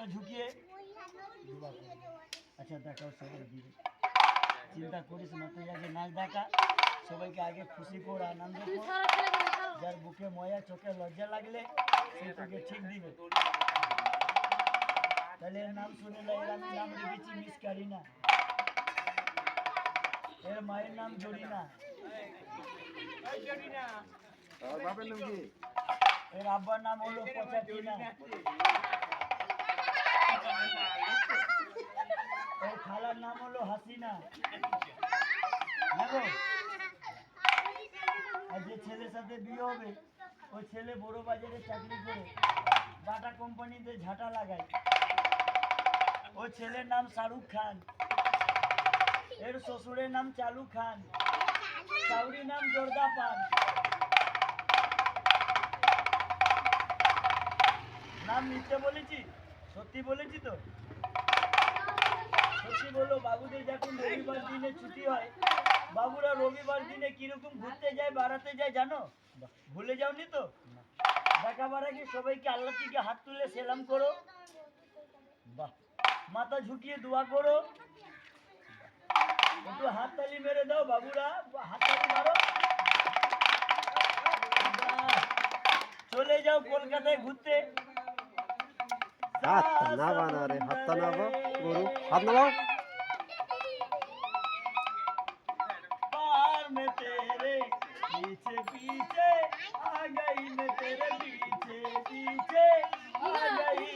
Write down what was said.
মাথা ঝুঁকিয়ে আচ্ছা দেখাও সবাই দিবে চিন্তা করিস না তুই আগে নাচ দেখা সবাইকে আগে খুশি কর আনন্দ কর যার বুকে ময়া চোখে লজ্জা লাগলে সে তোকে ঠিক দিবে তাহলে এর নাম শুনে এর আমি নাম রেখেছি মিস কারিনা এর মায়ের নাম জরিনা বাপের নাম কি এর আব্বার নাম হলো পচাচিনা এর খালার নাম হলো হাসিনা আর যে ছেলের সাথে বিয়ে হবে ওই ছেলে বড় বাজারে চাকরি করে বাটা কোম্পানিতে ঝাঁটা লাগায় ওই ছেলের নাম শাহরুখ খান এর শ্বশুরের নাম চালু খান শাউরির নাম জর্দা পান নাম মিথ্যে বলেছি সত্যি বলেছি তো সত্যি বলো বাবুদের যখন রবিবার দিনে ছুটি হয় বাবুরা রবিবার দিনে কিরকম ঘুরতে যায় বেড়াতে যায় জানো ভুলে যাওনি তো দেখাবার আগে সবাইকে আল্লাহ থেকে হাত তুলে সেলাম করো বাহ মাথা ঝুঁকিয়ে দোয়া করো একটু হাত তালি মেরে দাও বাবুরা হাত তালি মারো চলে যাও কলকাতায় ঘুরতে হাত না বানা রে হাত নামাবো গরু হাত নামাও पार में तेरे पीछे पीछे आ गई मैं तेरे पीछे पीछे आ गई